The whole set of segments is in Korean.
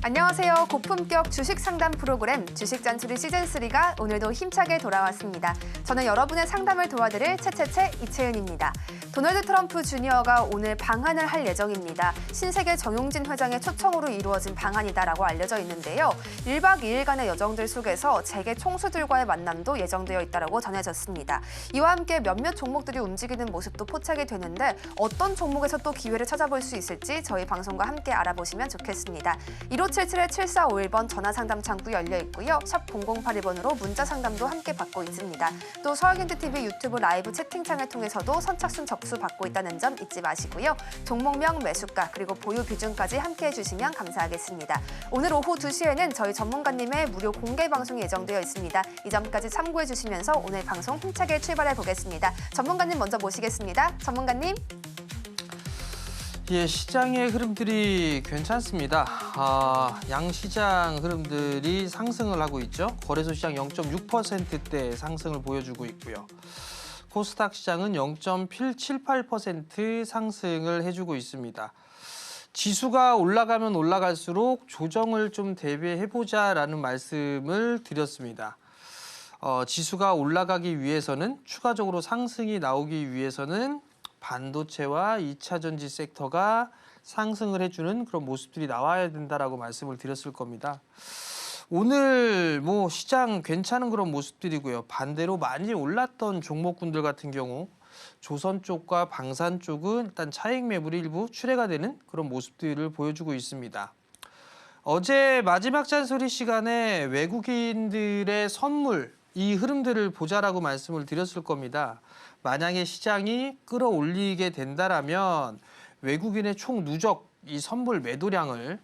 안녕하세요. 고품격 주식 상담 프로그램 주식 잔소리 시즌3가 오늘도 힘차게 돌아왔습니다. 저는 여러분의 상담을 도와드릴 채채채 이채은입니다. 도널드 트럼프 주니어가 오늘 방한을 할 예정입니다. 신세계 정용진 회장의 초청으로 이루어진 방한이다라고 알려져 있는데요. 1박 2일간의 여정들 속에서 재계 총수들과의 만남도 예정되어 있다고 전해졌습니다. 이와 함께 몇몇 종목들이 움직이는 모습도 포착이 되는데 어떤 종목에서 또 기회를 찾아볼 수 있을지 저희 방송과 함께 알아보시면 좋겠습니다. 1577-7451번 전화상담 창구 열려 있고요. 샵 0082번으로 문자 상담도 함께 받고 있습니다. 또 서울경제TV 유튜브 라이브 채팅창을 통해서도 선착순 접수 받고 있다는 점 잊지 마시고요. 종목명, 매수가, 그리고 보유 비중까지 함께 해주시면 감사하겠습니다. 오늘 오후 2시에는 저희 전문가님의 무료 공개 방송이 예정되어 있습니다. 이 점까지 참고해 주시면서 오늘 방송 힘차게 출발해 보겠습니다. 전문가님 먼저 모시겠습니다. 전문가님. 예, 시장의 흐름들이 괜찮습니다. 양시장 흐름들이 상승을 하고 있죠. 거래소 시장 0.6%대 상승을 보여주고 있고요. 코스닥 시장은 0.78% 상승을 해주고 있습니다. 지수가 올라가면 올라갈수록 조정을 좀 대비해보자라는 말씀을 드렸습니다. 지수가 올라가기 위해서는 추가적으로 상승이 나오기 위해서는 반도체와 2차 전지 섹터가 상승을 해주는 그런 모습들이 나와야 된다라고 말씀을 드렸을 겁니다. 오늘 시장 괜찮은 그런 모습들이고요. 반대로 많이 올랐던 종목군들 같은 경우 조선 쪽과 방산 쪽은 일단 차익 매물이 일부 출회가 되는 그런 모습들을 보여주고 있습니다. 어제 마지막 잔소리 시간에 외국인들의 선물 이 흐름들을 보자라고 말씀을 드렸을 겁니다. 만약에 시장이 끌어올리게 된다라면 외국인의 총 누적 이 선물 매도량을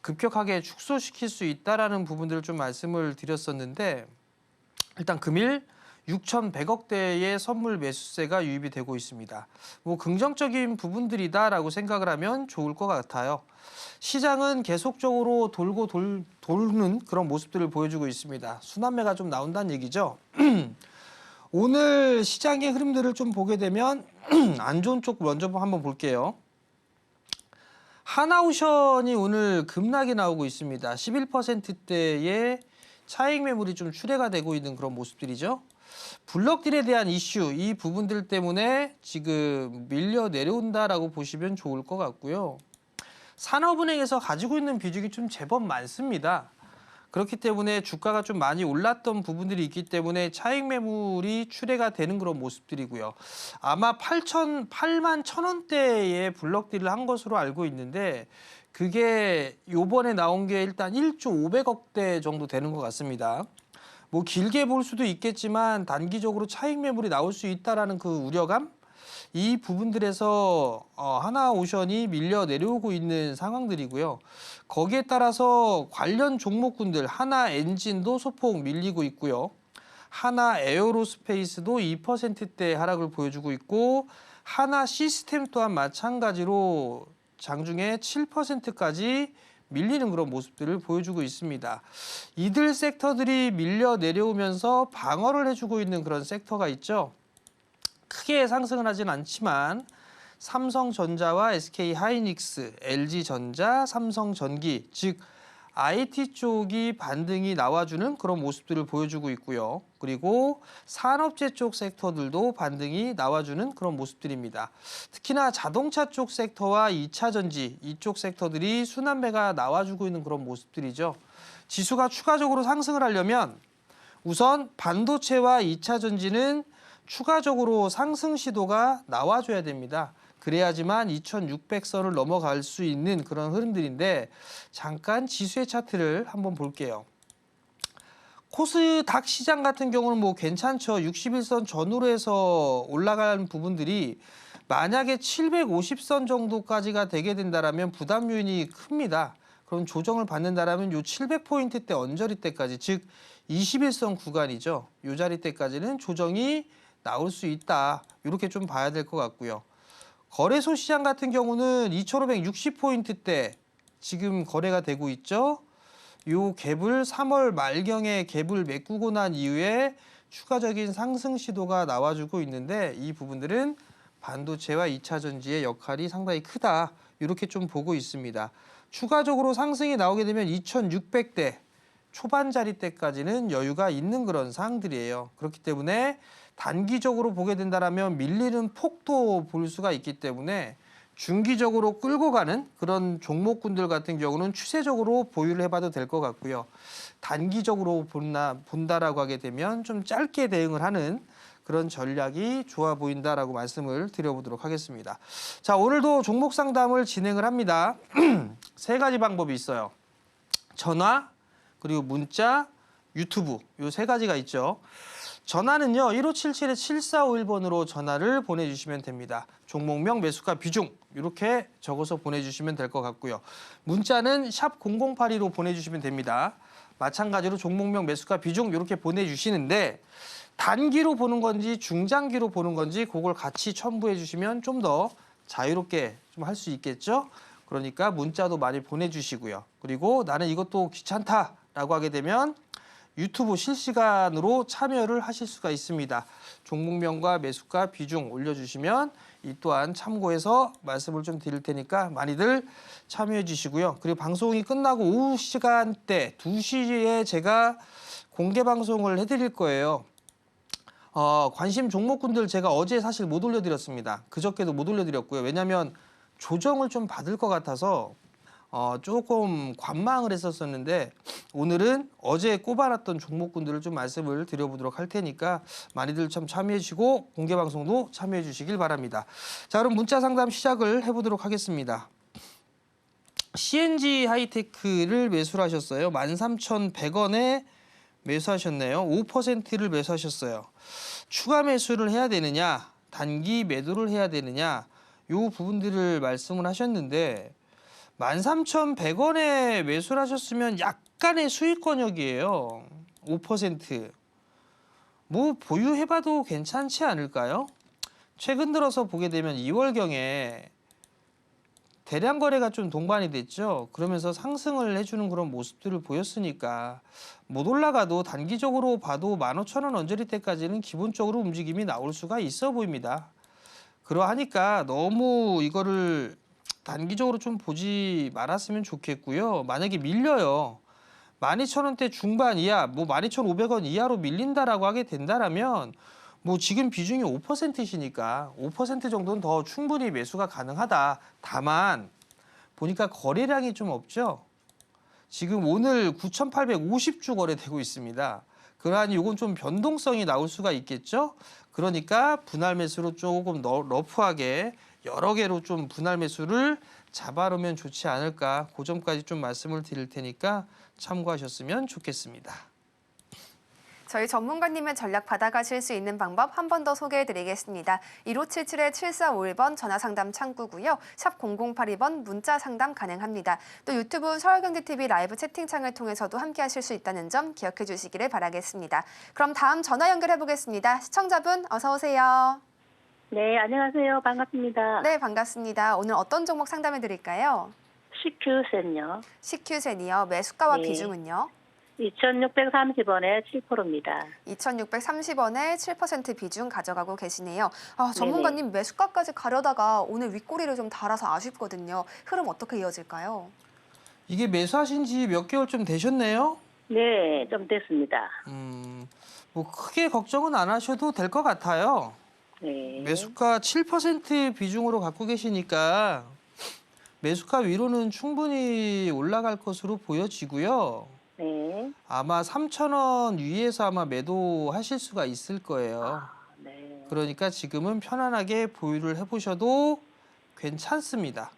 급격하게 축소시킬 수 있다라는 부분들을 좀 말씀을 드렸었는데 일단 금일 6,100억대의 선물 매수세가 유입이 되고 있습니다. 긍정적인 부분들이다라고 생각을 하면 좋을 것 같아요. 시장은 계속적으로 돌고 도는 그런 모습들을 보여주고 있습니다. 순환매가 좀 나온다는 얘기죠. 오늘 시장의 흐름들을 좀 보게 되면 안 좋은 쪽 먼저 한번 볼게요. 하나오션이 오늘 급락이 나오고 있습니다. 11%대의 차익 매물이 좀 출회가 되고 있는 그런 모습들이죠. 블록딜에 대한 이슈, 이 부분들 때문에 지금 밀려 내려온다라고 보시면 좋을 것 같고요. 산업은행에서 가지고 있는 비중이 좀 제법 많습니다. 그렇기 때문에 주가가 좀 많이 올랐던 부분들이 있기 때문에 차익 매물이 출회가 되는 그런 모습들이고요. 아마 8만 1,000원대의 블록딜을 한 것으로 알고 있는데 그게 요번에 나온 게 일단 1조 500억대 정도 되는 것 같습니다. 길게 볼 수도 있겠지만 단기적으로 차익 매물이 나올 수 있다라는 그 우려감? 이 부분들에서 하나오션이 밀려 내려오고 있는 상황들이고요. 거기에 따라서 관련 종목군들 하나엔진도 소폭 밀리고 있고요. 하나에어로스페이스도 2%대 하락을 보여주고 있고 하나시스템 또한 마찬가지로 장중에 7%까지 밀리는 그런 모습들을 보여주고 있습니다. 이들 섹터들이 밀려 내려오면서 방어를 해주고 있는 그런 섹터가 있죠. 크게 상승은 하진 않지만 삼성전자와 SK하이닉스, LG전자, 삼성전기 즉 IT 쪽이 반등이 나와주는 그런 모습들을 보여주고 있고요. 그리고 산업재 쪽 섹터들도 반등이 나와주는 그런 모습들입니다. 특히나 자동차 쪽 섹터와 2차 전지 이쪽 섹터들이 순환매가 나와주고 있는 그런 모습들이죠. 지수가 추가적으로 상승을 하려면 우선 반도체와 2차 전지는 추가적으로 상승 시도가 나와줘야 됩니다. 그래야지만 2,600선을 넘어갈 수 있는 그런 흐름들인데 잠깐 지수의 차트를 한번 볼게요. 코스닥 시장 같은 경우는 괜찮죠. 61선 전후로 해서 올라간 부분들이 만약에 750선 정도까지가 되게 된다면 부담 요인이 큽니다. 그럼 조정을 받는다면 요 700포인트대 언저리 때까지 즉 21선 구간이죠. 요 자리 때까지는 조정이 나올 수 있다. 이렇게 좀 봐야 될 것 같고요. 거래소 시장 같은 경우는 2,560포인트대 지금 거래가 되고 있죠. 요 갭을 3월 말경에 갭을 메꾸고 난 이후에 추가적인 상승 시도가 나와주고 있는데 이 부분들은 반도체와 2차 전지의 역할이 상당히 크다. 이렇게 좀 보고 있습니다. 추가적으로 상승이 나오게 되면 2,600대 초반자리대까지는 여유가 있는 그런 사항들이에요. 그렇기 때문에 단기적으로 보게 된다면 밀리는 폭도 볼 수가 있기 때문에 중기적으로 끌고 가는 그런 종목군들 같은 경우는 추세적으로 보유를 해봐도 될 것 같고요. 단기적으로 본다라고 하게 되면 좀 짧게 대응을 하는 그런 전략이 좋아 보인다라고 말씀을 드려보도록 하겠습니다. 자, 오늘도 종목 상담을 진행을 합니다. 세 가지 방법이 있어요. 전화, 그리고 문자, 유튜브 요 세 가지가 있죠. 전화는요. 1577-7451번으로 전화를 보내주시면 됩니다. 종목명, 매수가, 비중 이렇게 적어서 보내주시면 될 것 같고요. 문자는 샵 0082로 보내주시면 됩니다. 마찬가지로 종목명, 매수가, 비중 이렇게 보내주시는데 단기로 보는 건지 중장기로 보는 건지 그걸 같이 첨부해 주시면 좀 더 자유롭게 좀 할 수 있겠죠. 그러니까 문자도 많이 보내주시고요. 그리고 나는 이것도 귀찮다라고 하게 되면 유튜브 실시간으로 참여를 하실 수가 있습니다. 종목명과 매수가 비중 올려주시면 이 또한 참고해서 말씀을 좀 드릴 테니까 많이들 참여해 주시고요. 그리고 방송이 끝나고 오후 시간대 2시에 제가 공개 방송을 해드릴 거예요. 관심 종목군들 제가 어제 사실 못 올려드렸습니다. 그저께도 못 올려드렸고요. 왜냐하면 조정을 좀 받을 것 같아서 조금 관망을 했었는데 오늘은 어제 꼽아놨던 종목군들을 좀 말씀을 드려보도록 할 테니까 많이들 참 참여해 주시고 공개 방송도 참여해 주시길 바랍니다. 자, 그럼 문자 상담 시작을 해보도록 하겠습니다. CNG 하이테크를 매수를 하셨어요. 13,100원에 매수하셨네요. 5%를 매수하셨어요. 추가 매수를 해야 되느냐, 단기 매도를 해야 되느냐, 요 부분들을 말씀을 하셨는데 13,100원에 매수를 하셨으면 약간의 수익권역이에요. 5%. 뭐 보유해봐도 괜찮지 않을까요? 최근 들어서 보게 되면 2월경에 대량 거래가 좀 동반이 됐죠. 그러면서 상승을 해주는 그런 모습들을 보였으니까 못 올라가도 단기적으로 봐도 15,000원 언저리 때까지는 기본적으로 움직임이 나올 수가 있어 보입니다. 그러하니까 너무 이거를 단기적으로 좀 보지 말았으면 좋겠고요. 만약에 밀려요. 12,000원대 중반 이하, 뭐 12,500원 이하로 밀린다라고 하게 된다라면 뭐 지금 비중이 5%시니까 5% 정도는 더 충분히 매수가 가능하다. 다만 보니까 거래량이 좀 없죠. 지금 오늘 9,850주 거래되고 있습니다. 그러하니 이건 좀 변동성이 나올 수가 있겠죠. 그러니까 분할 매수로 조금 러프하게 여러 개로 좀 분할 매수를 잡아놓으면 좋지 않을까. 그 점까지 좀 말씀을 드릴 테니까 참고하셨으면 좋겠습니다. 저희 전문가님의 전략 받아가실 수 있는 방법 한 번 더 소개해드리겠습니다. 1577-7451번 전화상담 창구고요. 샵 0082번 문자 상담 가능합니다. 또 유튜브 서울경제TV 라이브 채팅창을 통해서도 함께하실 수 있다는 점 기억해 주시기를 바라겠습니다. 그럼 다음 전화 연결해 보겠습니다. 시청자분 어서 오세요. 네, 안녕하세요. 반갑습니다. 네, 반갑습니다. 오늘 어떤 종목 상담해 드릴까요? CQ센요. CQ센이요. 매수가와 네. 비중은요? 2,630원에 7%입니다. 2,630원에 7% 비중 가져가고 계시네요. 전문가님 매수가까지 가려다가 오늘 윗꼬리를 좀 달아서 아쉽거든요. 흐름 어떻게 이어질까요? 이게 매수하신 지 몇 개월 좀 되셨네요? 네, 좀 됐습니다. 뭐 크게 걱정은 안 하셔도 될 것 같아요. 네. 매수가 7% 비중으로 갖고 계시니까 매수가 위로는 충분히 올라갈 것으로 보여지고요. 네. 아마 3,000원 위에서 아마 매도하실 수가 있을 거예요. 네. 그러니까 지금은 편안하게 보유를 해보셔도 괜찮습니다.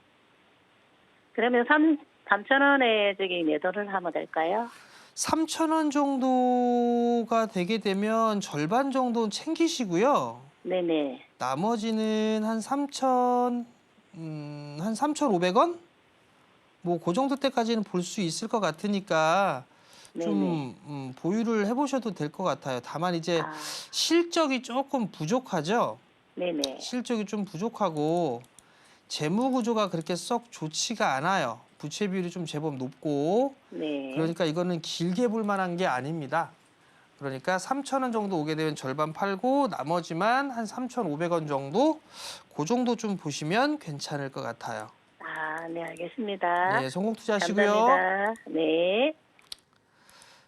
그러면 3,000원에 저기 매도를 하면 될까요? 3,000원 정도가 되게 되면 절반 정도는 챙기시고요. 네네. 나머지는 한 3,500원? 뭐 그 정도 때까지는 볼 수 있을 것 같으니까 좀 보유를 해보셔도 될 것 같아요. 다만 이제 실적이 조금 부족하죠. 네네. 실적이 좀 부족하고 재무 구조가 그렇게 썩 좋지가 않아요. 부채 비율이 좀 제법 높고 네. 그러니까 이거는 길게 볼 만한 게 아닙니다. 그러니까 3,000원 정도 오게 되면 절반 팔고 나머지만 한 3,500원 정도 그 정도 좀 보시면 괜찮을 것 같아요. 네, 알겠습니다. 네, 성공 투자하시고요. 감사합니다. 네.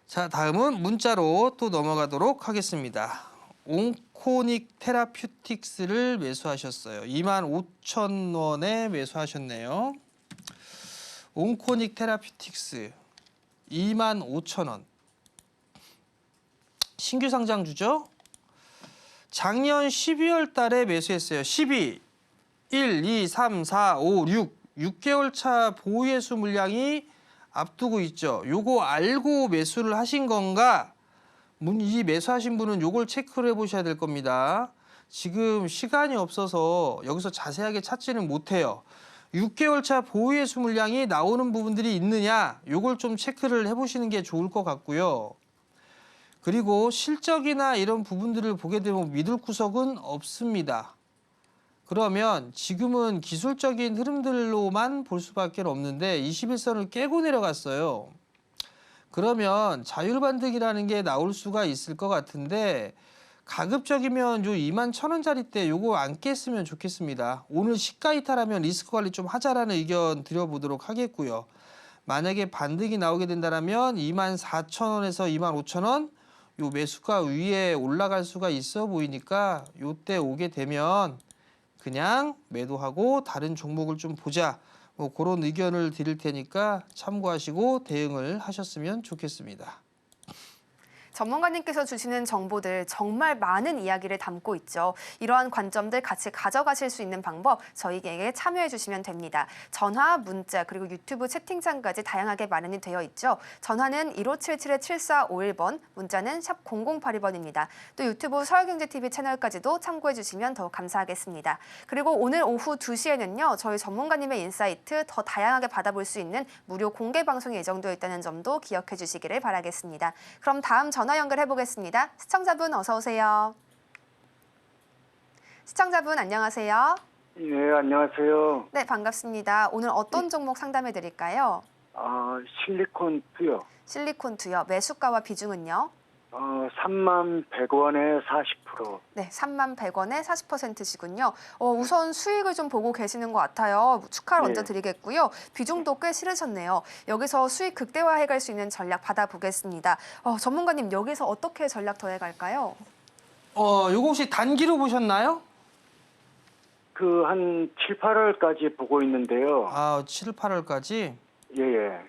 자, 다음은 문자로 또 넘어가도록 하겠습니다. 온코닉 테라퓨틱스를 매수하셨어요. 25,000원에 매수하셨네요. 온코닉 테라퓨틱스 25,000원. 신규 상장주죠? 작년 12월 달에 매수했어요. 12, 1, 2, 3, 4, 5, 6개월 차 보유예수 물량이 앞두고 있죠. 요거 알고 매수를 하신 건가? 이 매수하신 분은 요걸 체크를 해보셔야 될 겁니다. 지금 시간이 없어서 여기서 자세하게 찾지는 못해요. 6개월 차 보유예수 물량이 나오는 부분들이 있느냐? 요걸 좀 체크를 해보시는 게 좋을 것 같고요. 그리고 실적이나 이런 부분들을 보게 되면 믿을 구석은 없습니다. 그러면 지금은 기술적인 흐름들로만 볼 수밖에 없는데 21선을 깨고 내려갔어요. 그러면 자율반등이라는 게 나올 수가 있을 것 같은데 가급적이면 요 21,000원짜리 때 요거 안 깼으면 좋겠습니다. 오늘 시가 이탈하면 리스크 관리 좀 하자라는 의견 드려보도록 하겠고요. 만약에 반등이 나오게 된다면 24,000원에서 25,000원 요 매수가 위에 올라갈 수가 있어 보이니까 요때 오게 되면 그냥 매도하고 다른 종목을 좀 보자. 뭐 그런 의견을 드릴 테니까 참고하시고 대응을 하셨으면 좋겠습니다. 전문가님께서 주시는 정보들 정말 많은 이야기를 담고 있죠. 이러한 관점들 같이 가져가실 수 있는 방법 저희에게 참여해 주시면 됩니다. 전화, 문자 그리고 유튜브 채팅창까지 다양하게 마련이 되어 있죠. 전화는 1577-7451번, 문자는 샵 0082번입니다. 또 유튜브 서울경제TV 채널까지도 참고해 주시면 더욱 감사하겠습니다. 그리고 오늘 오후 2시에는요. 저희 전문가님의 인사이트 더 다양하게 받아볼 수 있는 무료 공개 방송이 예정되어 있다는 점도 기억해 주시기를 바라겠습니다. 그럼 다음 전화 연결해 보겠습니다. 시청자분 어서 오세요. 시청자분 안녕하세요. 네, 안녕하세요. 네, 반갑습니다. 오늘 어떤 종목 상담해 드릴까요? 실리콘 투요. 실리콘 투여 매수가와 비중은요? 31,100원에 40%. 네, 31,100원에 40%시군요. 우선 수익을 좀 보고 계시는 것 같아요. 축하를 먼저 네. 드리겠고요. 비중도 꽤 실으셨네요. 여기서 수익 극대화해 갈 수 있는 전략 받아보겠습니다. 전문가님, 여기서 어떻게 전략 더해 갈까요? 요거 혹시 단기로 보셨나요? 한 7, 8월까지 보고 있는데요. 7, 8월까지. 예, 예.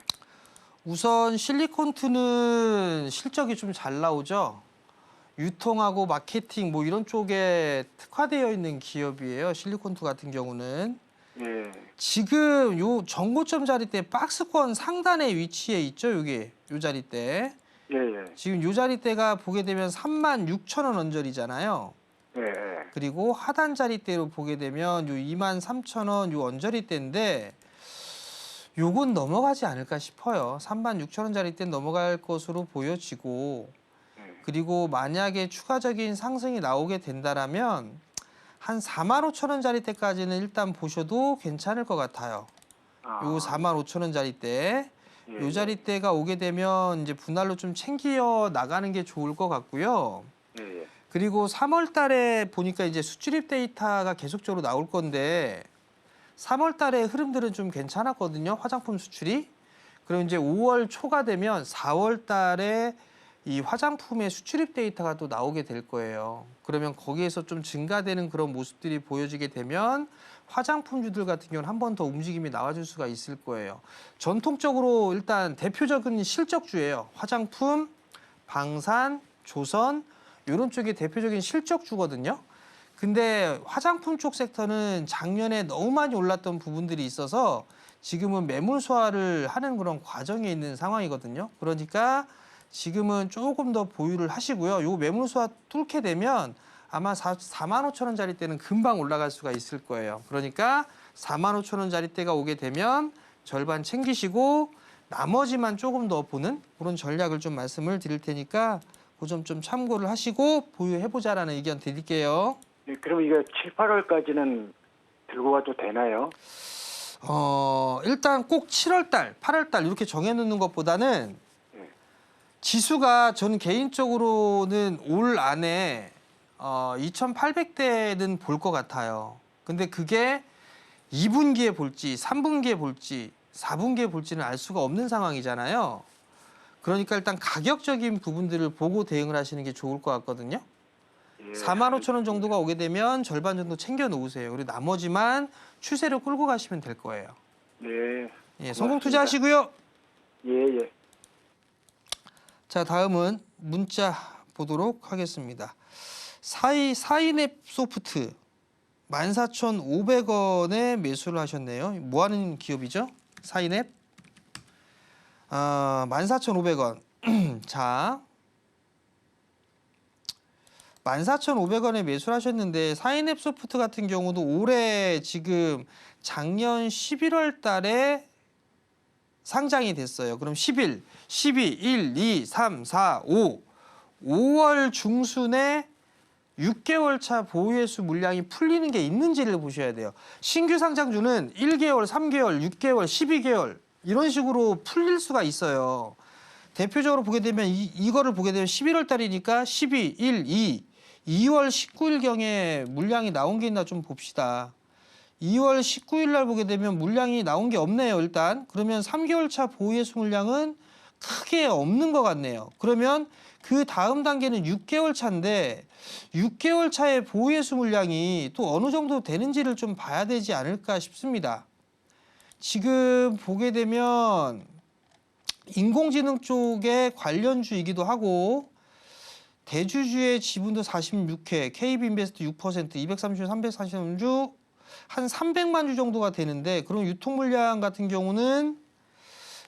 우선 실리콘2는 실적이 좀 잘 나오죠. 유통하고 마케팅 뭐 이런 쪽에 특화되어 있는 기업이에요. 실리콘2 같은 경우는. 예. 지금 요 정고점 자리대 박스권 상단에 위치해 있죠. 여기 요 자리대. 예, 예. 지금 요 자리대가 보게 되면 36,000원 언저리잖아요. 예, 예. 그리고 하단 자리대로 보게 되면 요 23,000원 요 언저리대인데 요건 넘어가지 않을까 싶어요. 36,000원짜리 때 넘어갈 것으로 보여지고 그리고 만약에 추가적인 상승이 나오게 된다라면 한 45,000원짜리 때까지는 일단 보셔도 괜찮을 것 같아요. 요 45,000원짜리 때. 예, 요 자리 때가 오게 되면 이제 분할로 좀 챙겨 나가는 게 좋을 것 같고요. 예, 예. 그리고 3월 달에 보니까 이제 수출입 데이터가 계속적으로 나올 건데 3월 달에 흐름들은 좀 괜찮았거든요. 화장품 수출이. 그리고 이제 5월 초가 되면 4월 달에 이 화장품의 수출입 데이터가 또 나오게 될 거예요. 그러면 거기에서 좀 증가되는 그런 모습들이 보여지게 되면 화장품주들 같은 경우는 한 번 더 움직임이 나와줄 수가 있을 거예요. 전통적으로 일단 대표적인 실적주예요. 화장품, 방산, 조선 이런 쪽이 대표적인 실적주거든요. 근데 화장품 쪽 섹터는 작년에 너무 많이 올랐던 부분들이 있어서 지금은 매물 소화를 하는 그런 과정에 있는 상황이거든요. 그러니까 지금은 조금 더 보유를 하시고요. 요 매물 소화 뚫게 되면 아마 45,000원짜리 때는 금방 올라갈 수가 있을 거예요. 그러니까 45,000원짜리 때가 오게 되면 절반 챙기시고 나머지만 조금 더 보는 그런 전략을 좀 말씀을 드릴 테니까 그 점 좀 참고를 하시고 보유해보자라는 의견 드릴게요. 네, 그럼 이거 7, 8월까지는 들고 가도 되나요? 일단 꼭 7월 달, 8월 달 이렇게 정해놓는 것보다는 네. 지수가 저는 개인적으로는 올 안에 2,800대는 볼 것 같아요. 근데 그게 2분기에 볼지 3분기에 볼지 4분기에 볼지는 알 수가 없는 상황이잖아요. 그러니까 일단 가격적인 부분들을 보고 대응을 하시는 게 좋을 것 같거든요. 예. 45,000원 정도가 오게 되면 절반 정도 챙겨 놓으세요. 그리고 나머지만 추세로 끌고 가시면 될 거예요. 네. 예, 성공 고맙습니다. 투자하시고요. 예, 예. 자, 다음은 문자 보도록 하겠습니다. 사인앱 소프트 14,500원에 매수를 하셨네요. 뭐 하는 기업이죠? 사인앱? 14,500원. 자, 14,500원에 매수를 하셨는데 사인앱 소프트 같은 경우도 올해 지금 작년 11월 달에 상장이 됐어요. 그럼 11, 12, 1, 2, 3, 4, 5. 5월 중순에 6개월 차 보유회수 물량이 풀리는 게 있는지를 보셔야 돼요. 신규 상장주는 1개월, 3개월, 6개월, 12개월 이런 식으로 풀릴 수가 있어요. 대표적으로 보게 되면 이거를 보게 되면 11월 달이니까 12, 1, 2, 2월 19일경에 물량이 나온 게 있나 좀 봅시다. 2월 19일 날 보게 되면 물량이 나온 게 없네요. 일단 그러면 3개월 차 보유회수 물량은 크게 없는 것 같네요. 그러면 그 다음 단계는 6개월 차인데 6개월 차의 보유회수 물량이 또 어느 정도 되는지를 좀 봐야 되지 않을까 싶습니다. 지금 보게 되면 인공지능 쪽의 관련주이기도 하고 대주주의 지분도 46회, KB인베스트 6%, 230주, 340주 한 300만 주 정도가 되는데 그럼 유통 물량 같은 경우는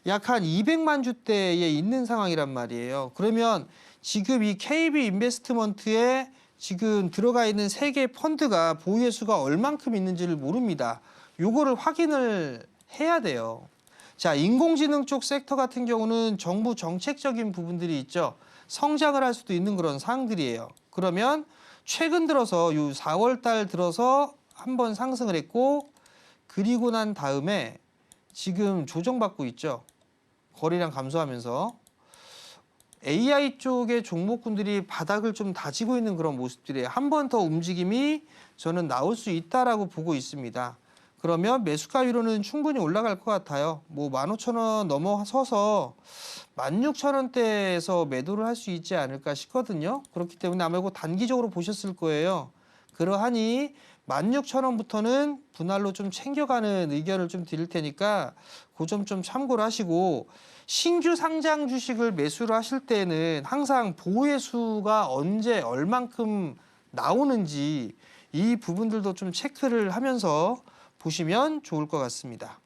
약 한 200만 주대에 있는 상황이란 말이에요. 그러면 지금 이 KB 인베스트먼트에 지금 들어가 있는 세 개 펀드가 보유회수가 얼만큼 있는지를 모릅니다. 요거를 확인을 해야 돼요. 자, 인공지능 쪽 섹터 같은 경우는 정부 정책적인 부분들이 있죠. 성장을 할 수도 있는 그런 사항들이에요. 그러면 최근 들어서 요 4월 달 들어서 한번 상승을 했고 그리고 난 다음에 지금 조정받고 있죠. 거래량 감소하면서 AI 쪽의 종목군들이 바닥을 좀 다지고 있는 그런 모습들이에요. 한 번 더 움직임이 저는 나올 수 있다라고 보고 있습니다. 그러면 매수가위로는 충분히 올라갈 것 같아요. 뭐 15,000원 넘어서서 16,000원대에서 매도를 할 수 있지 않을까 싶거든요. 그렇기 때문에 아마 이거 단기적으로 보셨을 거예요. 그러하니 16,000원부터는 분할로 좀 챙겨가는 의견을 좀 드릴 테니까 그 점 좀 참고를 하시고 신규 상장 주식을 매수를 하실 때는 항상 보유회수가 언제 얼만큼 나오는지 이 부분들도 좀 체크를 하면서 보시면 좋을 것 같습니다.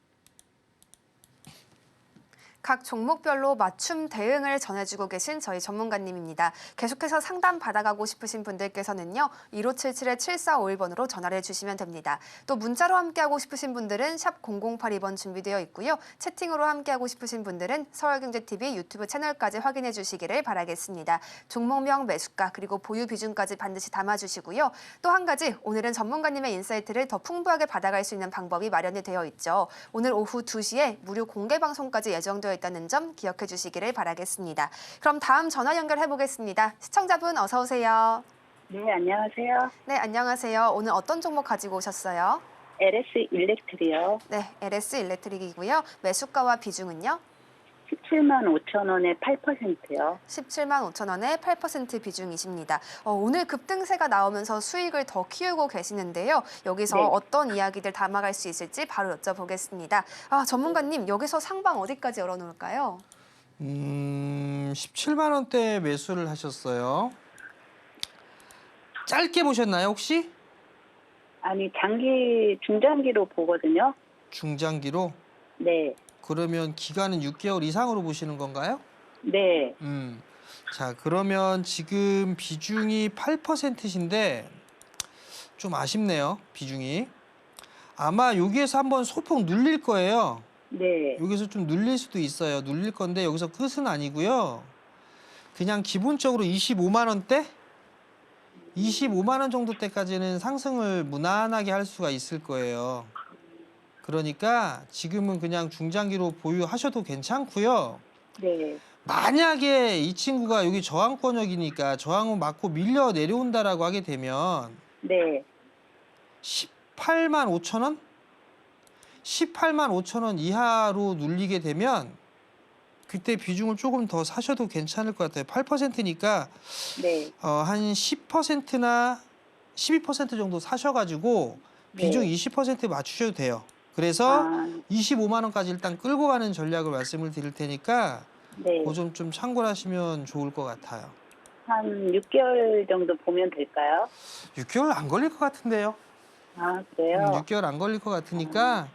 각 종목별로 맞춤 대응을 전해주고 계신 저희 전문가님입니다. 계속해서 상담 받아가고 싶으신 분들께서는요. 1577-7451번으로 전화를 주시면 됩니다. 또 문자로 함께하고 싶으신 분들은 샵 0082번 준비되어 있고요. 채팅으로 함께하고 싶으신 분들은 서울경제TV 유튜브 채널까지 확인해 주시기를 바라겠습니다. 종목명, 매수가 그리고 보유 비중까지 반드시 담아주시고요. 또 한 가지 오늘은 전문가님의 인사이트를 더 풍부하게 받아갈 수 있는 방법이 마련이 되어 있죠. 오늘 오후 2시에 무료 공개 방송까지 예정되어 있다는 점 기억해 주시기를 바라겠습니다. 그럼 다음 전화 연결해 보겠습니다. 시청자분 어서 오세요. 네, 안녕하세요. 네, 안녕하세요. 오늘 어떤 종목 가지고 오셨어요? LS 일렉트리요. 네, LS 일렉트릭이고요. 매수가와 비중은요? 17만 5천 원에 8%요. 17만 5천 원에 8% 비중이십니다. 오늘 급등세가 나오면서 수익을 더 키우고 계시는데요. 여기서 네. 어떤 이야기들 담아갈 수 있을지 바로 여쭤보겠습니다. 전문가님, 여기서 상방 어디까지 열어놓을까요? 17만 원대 매수를 하셨어요. 짧게 보셨나요, 혹시? 아니, 중장기로 보거든요. 중장기로? 네, 그러면 기간은 6개월 이상으로 보시는 건가요? 네, 자, 그러면 지금 비중이 8%신데 좀 아쉽네요, 비중이. 아마 여기에서 한번 소폭 눌릴 거예요. 네, 여기서 좀 눌릴 수도 있어요. 눌릴 건데 여기서 끝은 아니고요. 그냥 기본적으로 25만 원대? 25만 원 정도 때까지는 상승을 무난하게 할 수가 있을 거예요. 그러니까 지금은 그냥 중장기로 보유하셔도 괜찮고요. 네, 만약에 이 친구가 여기 저항권역이니까 저항을 맞고 밀려 내려온다라고 하게 되면 네, 18만 5천 원? 18만 5천 원 이하로 눌리게 되면 그때 비중을 조금 더 사셔도 괜찮을 것 같아요. 8%니까 네. 한 10%나 12% 정도 사셔가지고 비중 네. 20% 맞추셔도 돼요. 그래서 아, 25만 원까지 일단 끌고 가는 전략을 말씀을 드릴 테니까 네. 그 점 좀 참고를 하시면 좋을 것 같아요. 한 6개월 정도 보면 될까요? 6개월 안 걸릴 것 같은데요. 아, 그래요? 6개월 안 걸릴 것 같으니까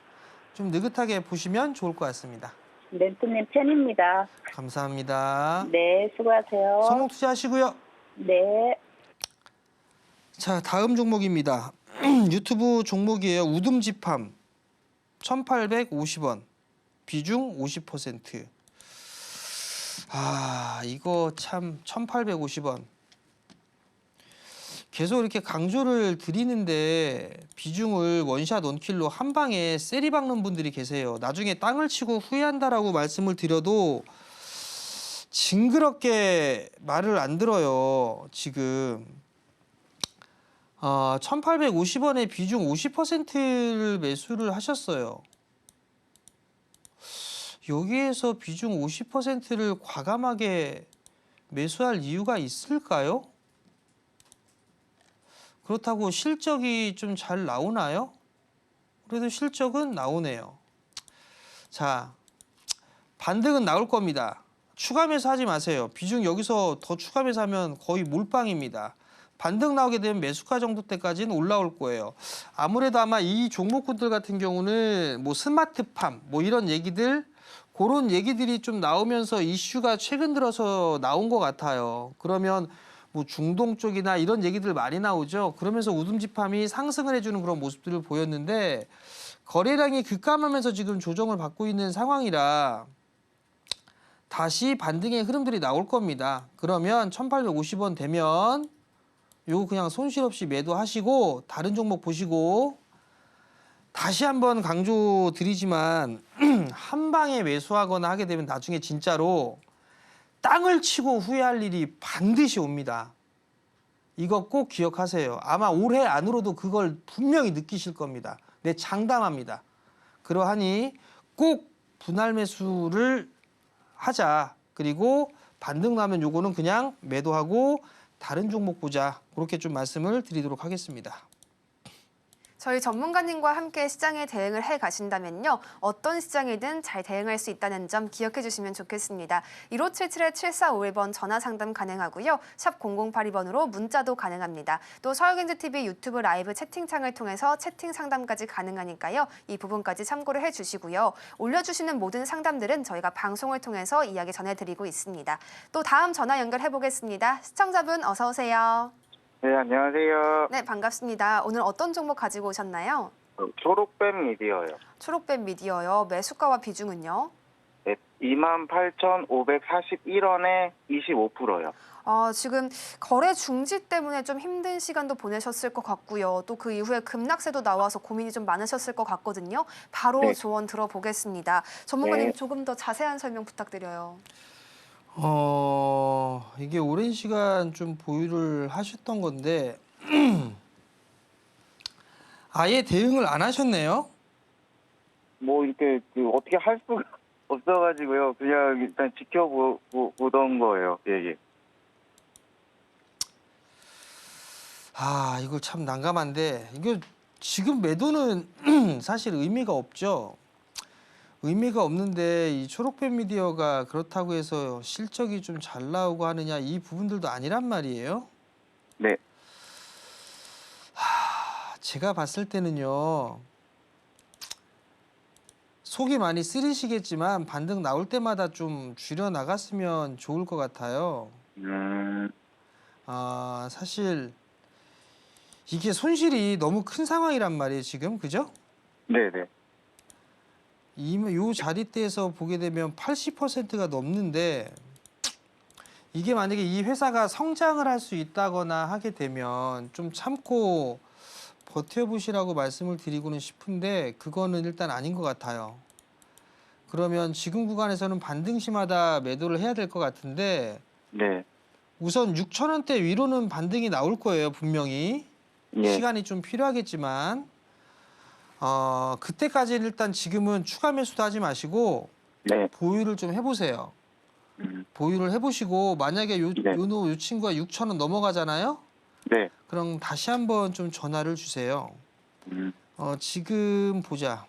좀 느긋하게 보시면 좋을 것 같습니다. 멘토님 팬입니다. 감사합니다. 네, 수고하세요. 성공 투자하시고요. 네. 자, 다음 종목입니다. 유튜브 종목이에요. 우듬지팜 1,850원. 비중 50%. 아, 이거 참 1,850원. 계속 이렇게 강조를 드리는데 비중을 원샷 원킬로 한 방에 세리 박는 분들이 계세요. 나중에 땅을 치고 후회한다라고 말씀을 드려도 징그럽게 말을 안 들어요. 지금 1,850원에 비중 50%를 매수를 하셨어요. 여기에서 비중 50%를 과감하게 매수할 이유가 있을까요? 그렇다고 실적이 좀 잘 나오나요? 그래도 실적은 나오네요. 자, 반등은 나올 겁니다. 추가 매수하지 마세요. 비중 여기서 더 추가 매수하면 거의 몰빵입니다. 반등 나오게 되면 매수가 정도 때까지는 올라올 거예요. 아무래도 아마 이 종목군들 같은 경우는 뭐 스마트팜 뭐 이런 얘기들 그런 얘기들이 좀 나오면서 이슈가 최근 들어서 나온 것 같아요. 그러면 뭐 중동 쪽이나 이런 얘기들 많이 나오죠. 그러면서 우듬지팜이 상승을 해주는 그런 모습들을 보였는데 거래량이 급감하면서 지금 조정을 받고 있는 상황이라 다시 반등의 흐름들이 나올 겁니다. 그러면 1,850원 되면 요거 그냥 손실 없이 매도하시고 다른 종목 보시고 다시 한번 강조 드리지만 한 방에 매수하거나 하게 되면 나중에 진짜로 땅을 치고 후회할 일이 반드시 옵니다. 이거 꼭 기억하세요. 아마 올해 안으로도 그걸 분명히 느끼실 겁니다. 네, 장담합니다. 그러하니 꼭 분할 매수를 하자. 그리고 반등 나면 요거는 그냥 매도하고 다른 종목 보자. 그렇게 좀 말씀을 드리도록 하겠습니다. 저희 전문가님과 함께 시장에 대응을 해 가신다면요. 어떤 시장이든 잘 대응할 수 있다는 점 기억해 주시면 좋겠습니다. 1577-7451번 전화 상담 가능하고요. 샵 0082번으로 문자도 가능합니다. 또 서울경제TV 유튜브 라이브 채팅창을 통해서 채팅 상담까지 가능하니까요. 이 부분까지 참고를 해 주시고요. 올려주시는 모든 상담들은 저희가 방송을 통해서 이야기 전해드리고 있습니다. 또 다음 전화 연결해 보겠습니다. 시청자분 어서 오세요. 네, 안녕하세요. 네, 반갑습니다. 오늘 어떤 종목 가지고 오셨나요? 초록뱀 미디어요. 초록뱀 미디어요. 매수가와 비중은요? 네, 28,541원에 25%요. 지금 거래 중지 때문에 좀 힘든 시간도 보내셨을 것 같고요. 또 그 이후에 급락세도 나와서 고민이 좀 많으셨을 것 같거든요. 바로 네. 조언 들어보겠습니다. 전문가님 네. 조금 더 자세한 설명 부탁드려요. 이게 오랜 시간 좀 보유를 하셨던 건데 아예 대응을 안 하셨네요. 뭐 이렇게 어떻게 할 수가 없어가지고요. 그냥 일단 지켜보던 거예요. 예. 이걸 참 난감한데 이거 지금 매도는 사실 의미가 없죠. 의미가 없는데 이 초록뱀 미디어가 그렇다고 해서 실적이 좀 잘 나오고 하느냐 이 부분들도 아니란 말이에요. 네. 제가 봤을 때는요. 속이 많이 쓰리시겠지만 반등 나올 때마다 좀 줄여 나갔으면 좋을 것 같아요. 사실 이게 손실이 너무 큰 상황이란 말이에요, 지금. 그죠? 네네. 요 자리대에서 보게 되면 80%가 넘는데 이게 만약에 이 회사가 성장을 할 수 있다거나 하게 되면 좀 참고 버텨보시라고 말씀을 드리고는 싶은데 그거는 일단 아닌 것 같아요. 그러면 지금 구간에서는 반등 시마다 매도를 해야 될 것 같은데 네. 우선 6,000원대 위로는 반등이 나올 거예요, 분명히. 예. 시간이 좀 필요하겠지만 그때까지는 일단 지금은 추가 매수도 하지 마시고 네. 보유를 좀 해보세요. 보유를 해보시고 만약에 네. 요 친구가 6,000원 넘어가잖아요. 네. 그럼 다시 한번 좀 전화를 주세요. 지금 보자.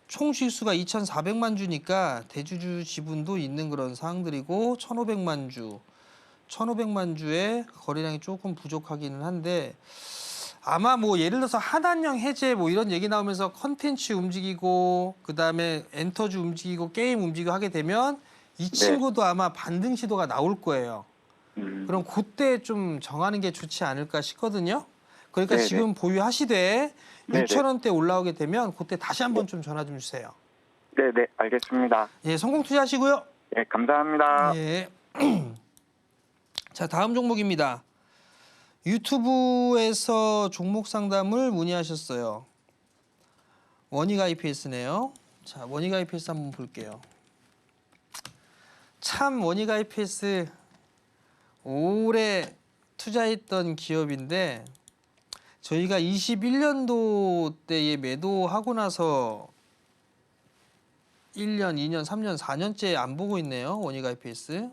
총 주식수가 2,400만 주니까 대주주 지분도 있는 그런 상황들이고 1,500만 주. 1,500만 주의 거래량이 조금 부족하기는 한데 아마 뭐 예를 들어서 하단형 해제 뭐 이런 얘기 나오면서 컨텐츠 움직이고 그다음에 엔터주 움직이고 게임 움직이고 하게 되면 이 친구도 아마 반등 시도가 나올 거예요. 그럼 그때 좀 정하는 게 좋지 않을까 싶거든요. 그러니까 네네. 지금 보유하시되 네네. 6,000원대 올라오게 되면 그때 다시 한번 좀 전화 좀 주세요. 네, 네, 알겠습니다. 예, 성공 투자하시고요. 네, 감사합니다. 예. 자, 다음 종목입니다. 유튜브에서 종목 상담을 문의하셨어요. 원익 IPS네요. 자, 원익 IPS 한번 볼게요. 참 원익 IPS 오래 투자했던 기업인데 저희가 21년도 때에 매도하고 나서 1년, 2년, 3년, 4년째 안 보고 있네요. 원익 IPS.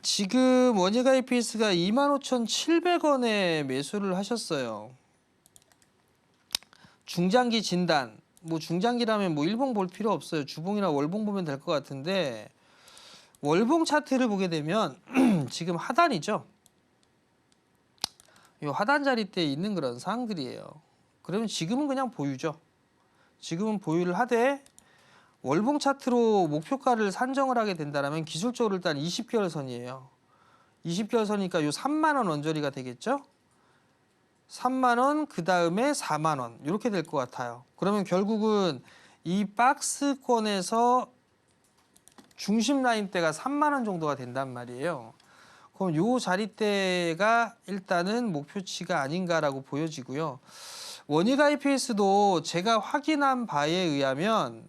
지금 원익 IPS가 25,700원에 매수를 하셨어요. 중장기 진단. 뭐 중장기라면 뭐 일봉 볼 필요 없어요. 주봉이나 월봉 보면 될 것 같은데 월봉 차트를 보게 되면 지금 하단이죠. 이 하단 자리대에 있는 그런 상황들이에요. 그러면 지금은 그냥 보유죠. 지금은 보유를 하되 월봉 차트로 목표가를 산정을 하게 된다면 기술적으로 일단 20개월 선이에요. 20개월 선이니까 요 3만 원 언저리가 되겠죠? 3만 원, 그 다음에 4만 원 이렇게 될 것 같아요. 그러면 결국은 이 박스권에서 중심 라인대가 3만 원 정도가 된단 말이에요. 그럼 요 자리대가 일단은 목표치가 아닌가라고 보여지고요. 원익 IPS도 제가 확인한 바에 의하면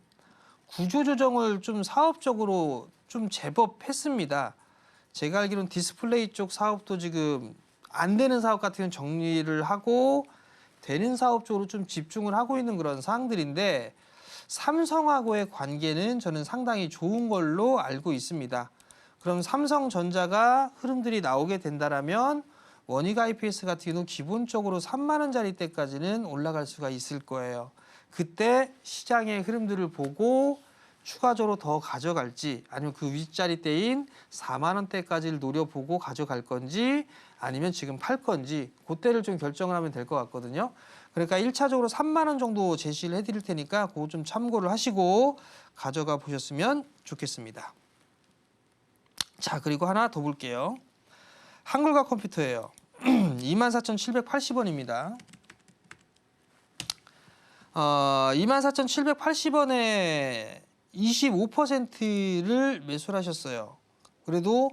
구조조정을 좀 사업적으로 좀 제법 했습니다. 제가 알기로는 디스플레이 쪽 사업도 지금 안 되는 사업 같은 경우는 정리를 하고 되는 사업 쪽으로 좀 집중을 하고 있는 그런 사항들인데 삼성하고의 관계는 저는 상당히 좋은 걸로 알고 있습니다. 그럼 삼성전자가 흐름들이 나오게 된다라면 원익 IPS 같은 경우는 기본적으로 3만 원짜리 때까지는 올라갈 수가 있을 거예요. 그때 시장의 흐름들을 보고 추가적으로 더 가져갈지 아니면 그 윗자리대인 4만 원대까지를 노려보고 가져갈 건지 아니면 지금 팔 건지 그때를 좀 결정을 하면 될 것 같거든요. 그러니까 1차적으로 3만 원 정도 제시를 해드릴 테니까 그거 좀 참고를 하시고 가져가 보셨으면 좋겠습니다. 자, 그리고 하나 더 볼게요. 한글과 컴퓨터예요. 24,780원입니다. 24,780원에 25%를 매수를 하셨어요. 그래도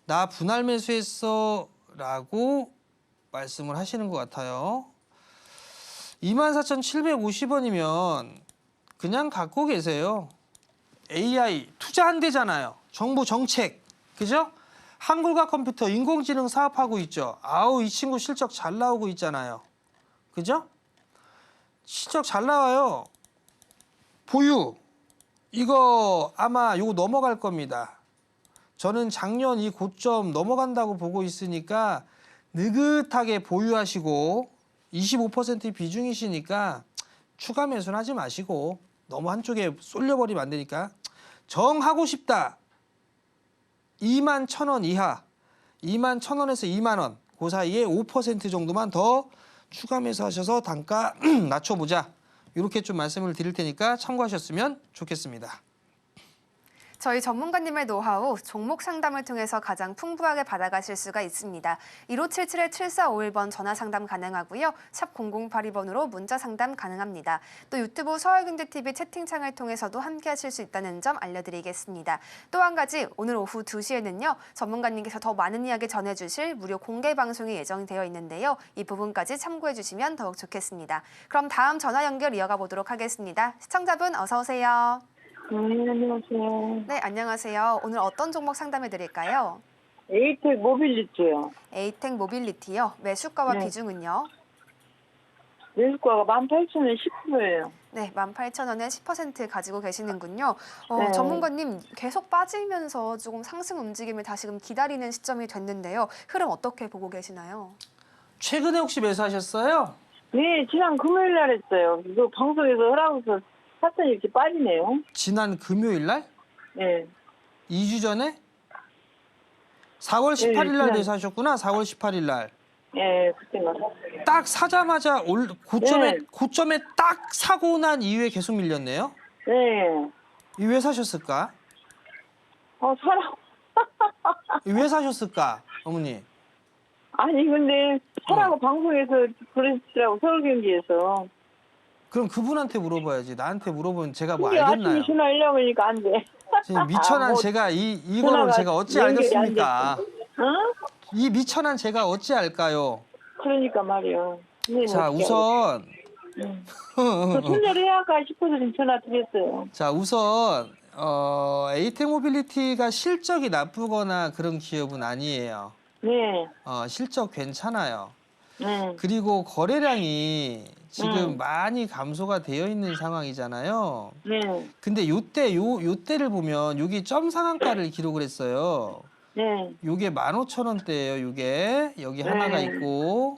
나 분할 매수했어 라고 말씀을 하시는 것 같아요. 24,750원이면 그냥 갖고 계세요. AI 투자한대잖아요. 정부 정책. 그죠? 한글과 컴퓨터 인공지능 사업하고 있죠. 아우 이 친구 실적 잘 나오고 있잖아요. 그죠? 실적 잘 나와요. 보유. 이거 아마 이거 넘어갈 겁니다. 저는 작년 이 고점 넘어간다고 보고 있으니까 느긋하게 보유하시고 25% 비중이시니까 추가 매수는 하지 마시고 너무 한쪽에 쏠려버리면 안 되니까 정하고 싶다. 21,000원 이하 21,000원에서 2만원 그 사이에 5% 정도만 더 추가 매수하셔서 단가 낮춰보자. 이렇게 좀 말씀을 드릴 테니까 참고하셨으면 좋겠습니다. 저희 전문가님의 노하우, 종목 상담을 통해서 가장 풍부하게 받아가실 수가 있습니다. 1577-7451번 전화 상담 가능하고요. 샵 0082번으로 문자 상담 가능합니다. 또 유튜브 서울경제TV 채팅창을 통해서도 함께하실 수 있다는 점 알려드리겠습니다. 또 한 가지, 오늘 오후 2시에는요. 전문가님께서 더 많은 이야기 전해주실 무료 공개 방송이 예정되어 있는데요. 이 부분까지 참고해 주시면 더욱 좋겠습니다. 그럼 다음 전화 연결 이어가 보도록 하겠습니다. 시청자분 어서 오세요. 안녕하세요. 네, 안녕하세요. 오늘 어떤 종목 상담해 드릴까요? 에이텍 모빌리티요. 에이텍 모빌리티요. 매수가와 네. 비중은요? 매수가가 18,000원 10%예요. 네, 18,000원에 10% 가지고 계시는군요. 네. 전문가님 계속 빠지면서 조금 상승 움직임을 다시금 기다리는 시점이 됐는데요. 흐름 어떻게 보고 계시나요? 최근에 혹시 매수하셨어요? 네, 지난 금요일 날 했어요. 이거 방송에서 하라고서 샀더니 이렇게 빠지네요. 지난 금요일 날? 네. 2주 전에? 4월 18일 날 지난- 매수하셨구나. 4월 18일 날. 네, 그때가 샀어요. 딱 사자마자 고점에 딱 사고 난 이후에 계속 밀렸네요. 네. 이 왜 사셨을까? 사라고. 이 왜 사셨을까, 어머니? 아니, 근데 사라고 방송에서 그러시더라고, 서울경기에서. 그럼 그분한테 물어봐야지. 나한테 물어보면 제가 뭐 근데 알겠나요? 아침에 전화하려고 하니까 안 돼. 지금 미천한 뭐 제가 이거를 전화가 제가 어찌 연결이 안 알겠습니까? 어? 이 미천한 제가 어찌 알까요? 그러니까 말이요. 자, 우선 그 손절해야할까 싶어서 좀 전화 드렸어요. 자, 우선 에이텍 모빌리티가 실적이 나쁘거나 그런 기업은 아니에요. 네. 실적 괜찮아요. 네. 그리고 거래량이 지금 많이 감소가 되어 있는 상황이잖아요. 네. 근데 요때를 보면 여기 점 상한가를 기록을 했어요. 네. 요게 15,000원대예요. 요게 여기 하나가 있고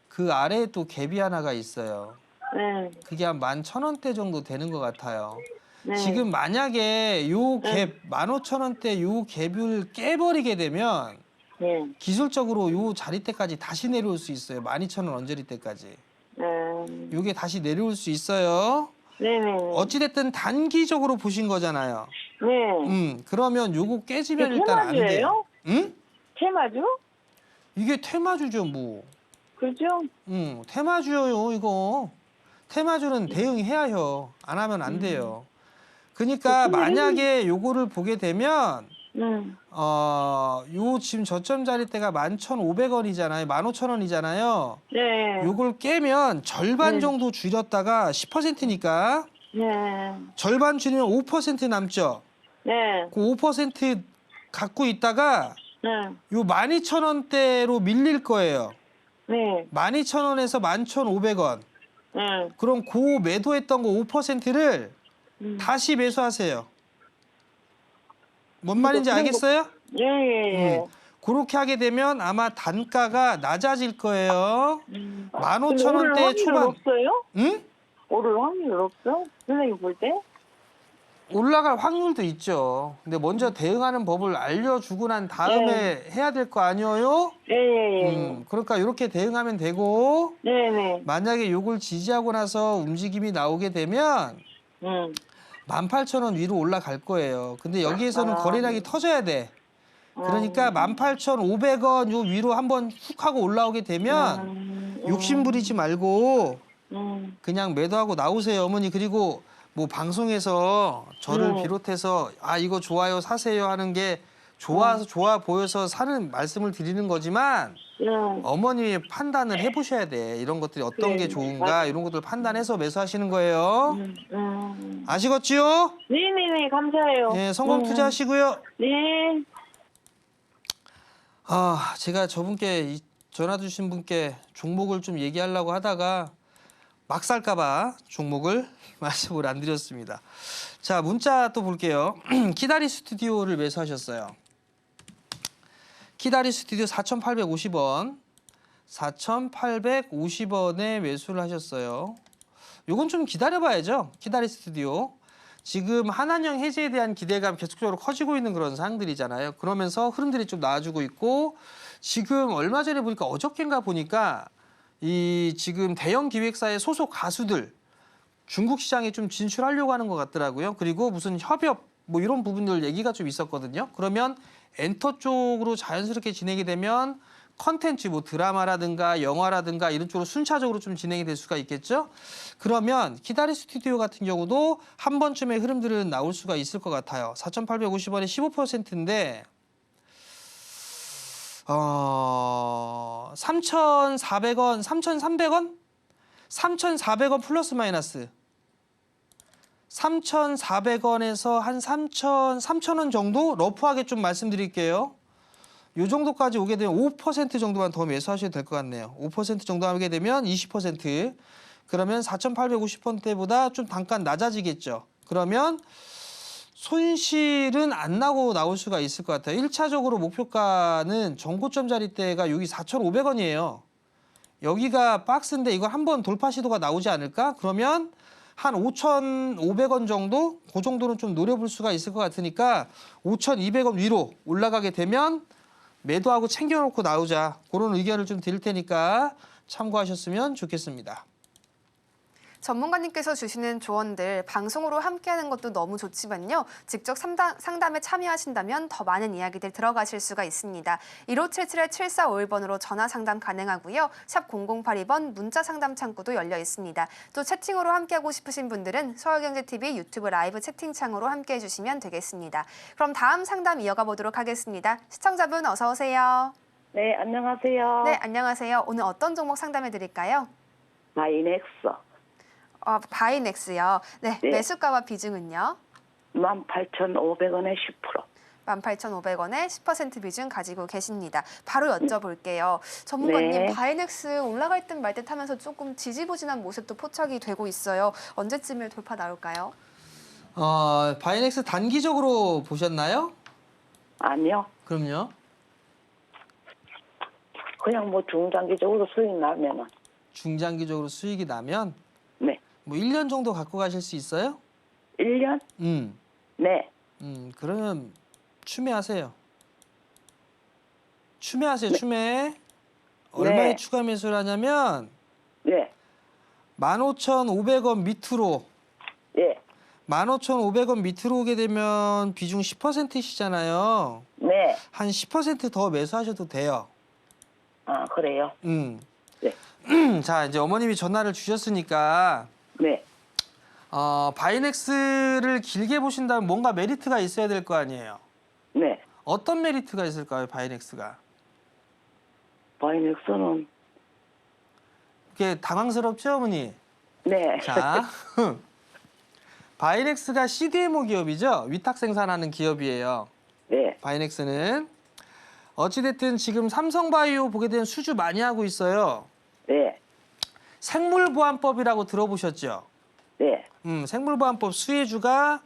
그 아래에 또 갭이 하나가 있어요. 네. 그게 한 11,000원대 정도 되는 것 같아요. 네. 지금 만약에 요 갭 15,000원대 요 갭을 깨버리게 되면 네. 기술적으로 요 자리대까지 다시 내려올 수 있어요. 12,000원 언저리 때까지. 요게 다시 내려올 수 있어요. 네네. 어찌됐든 단기적으로 보신 거잖아요. 네. 그러면 요거 깨지면 이게 일단 안 돼요. 테마주예요? 응? 테마주? 이게 테마주죠, 뭐. 그죠? 테마주요, 이거. 테마주는 대응해야 해요. 안 하면 안 돼요. 그러니까 만약에 요거를 보게 되면 요 지금 저점 자리대가 11,500원이잖아요. 15,000원이잖아요. 네. 요걸 깨면 절반 정도 줄였다가 10%니까 네. 절반 줄이면 5% 남죠. 네. 그 5% 갖고 있다가 네. 요 12,000원대로 밀릴 거예요. 네. 12,000원에서 11,500원. 네. 그럼 그 매도했던 거 5%를 다시 매수하세요. 뭔 말인지 알겠어요? 예, 예, 예. 그렇게 하게 되면 아마 단가가 낮아질 거예요. 근데 15,000원대 오를 확률은 초반. 없어요? 응? 오를 확률 없어? 선생님 볼 때? 올라갈 확률도 있죠. 근데 먼저 대응하는 법을 알려주고 난 다음에 해야 될 거 아니에요? 예, 예, 예. 그러니까 이렇게 대응하면 되고 네, 네. 만약에 요걸 지지하고 나서 움직임이 나오게 되면 18,000원 위로 올라갈 거예요. 근데 여기에서는 거래량이 터져야 돼. 그러니까 18,500원 요 위로 한번 훅 하고 올라오게 되면 욕심 부리지 말고 그냥 매도하고 나오세요, 어머니. 그리고 뭐 방송에서 저를 비롯해서 이거 좋아요, 사세요 하는 게 좋아서 좋아 보여서 사는 말씀을 드리는 거지만 어머님이 판단을 해보셔야 돼. 이런 것들이 어떤 게 좋은가 이런 것들 판단해서 매수하시는 거예요. 아시겠지요? 네네네, 감사해요. 네, 성공 투자하시고요. 네. 제가 저분께 전화 주신 분께 종목을 좀 얘기하려고 하다가 막 살까봐 종목을 말씀을 안 드렸습니다. 자, 문자 또 볼게요. 키다리 스튜디오를 매수하셨어요. 키다리 스튜디오 4,850원. 4,850원에 매수를 하셨어요. 요건 좀 기다려봐야죠. 키다리 스튜디오. 지금 한한령 해제에 대한 기대감 계속적으로 커지고 있는 그런 상황들이잖아요. 그러면서 흐름들이 좀 나아지고 있고 지금 얼마 전에 보니까 어저께인가 보니까 이 지금 대형 기획사의 소속 가수들 중국 시장에 좀 진출하려고 하는 것 같더라고요. 그리고 무슨 협업 뭐 이런 부분들 얘기가 좀 있었거든요. 그러면 엔터 쪽으로 자연스럽게 진행이 되면 컨텐츠 뭐 드라마라든가 영화라든가 이런 쪽으로 순차적으로 좀 진행이 될 수가 있겠죠. 그러면 키다리 스튜디오 같은 경우도 한 번쯤의 흐름들은 나올 수가 있을 것 같아요. 4,850원에 15%인데 3,400원, 3,300원? 3,400원 플러스 마이너스 3,400원에서 한 3,000원 정도 러프하게 좀 말씀드릴게요. 이 정도까지 오게 되면 5% 정도만 더 매수하셔도 될 것 같네요. 5% 정도 하게 되면 20%. 그러면 4,850원대보다 좀 단가 낮아지겠죠. 그러면 손실은 안 나고 나올 수가 있을 것 같아요. 1차적으로 목표가는 전고점 자리대가 여기 4,500원이에요. 여기가 박스인데 이거 한번 돌파 시도가 나오지 않을까? 그러면 한 5,500원 정도? 그 정도는 좀 노려볼 수가 있을 것 같으니까 5,200원 위로 올라가게 되면 매도하고 챙겨놓고 나오자. 그런 의견을 좀 드릴 테니까 참고하셨으면 좋겠습니다. 전문가님께서 주시는 조언들 방송으로 함께하는 것도 너무 좋지만요. 직접 상담에 참여하신다면 더 많은 이야기들 들어가실 수가 있습니다. 1577-7451번으로 전화 상담 가능하고요. 샵 0082번 문자 상담 창구도 열려 있습니다. 또 채팅으로 함께하고 싶으신 분들은 서울경제TV 유튜브 라이브 채팅창으로 함께해 주시면 되겠습니다. 그럼 다음 상담 이어가 보도록 하겠습니다. 시청자분 어서 오세요. 네, 안녕하세요. 네, 안녕하세요. 오늘 어떤 종목 상담해 드릴까요? 바이넥스 바이넥스요. 네, 네. 매수가와 비중은요? 18,500원에 10%. 18,500원에 10% 비중 가지고 계십니다. 바로 여쭤볼게요. 전문가님, 네. 바이넥스 올라갈 듯 말 듯 하면서 조금 지지부진한 모습도 포착이 되고 있어요. 언제쯤에 돌파 나올까요? 바이넥스 단기적으로 보셨나요? 아니요. 그럼요. 그냥 뭐 중장기적으로 수익 나면은. 중장기적으로 수익이 나면 네. 뭐 1년 정도 갖고 가실 수 있어요? 1년? 네. 그러면 추매하세요. 추매하세요. 추매. 얼마에 네. 추가 매수를 하냐면 네. 15,500원 밑으로 예. 15,500원 밑으로 오게 되면 비중 10%시잖아요. 네. 한 10% 더 매수하셔도 돼요. 아, 그래요? 네. 네. 자, 이제 어머님이 전화를 주셨으니까 네. 바이넥스를 길게 보신다면 뭔가 메리트가 있어야 될 거 아니에요. 네. 어떤 메리트가 있을까요, 바이넥스가? 바이넥스는 그게 당황스럽죠, 어머니? 네. 자, 바이넥스가 CDMO 기업이죠. 위탁 생산하는 기업이에요. 네. 바이넥스는 어찌됐든 지금 삼성바이오 보게 되면 수주 많이 하고 있어요. 네. 생물보안법이라고 들어보셨죠? 네. 생물보안법 수혜주가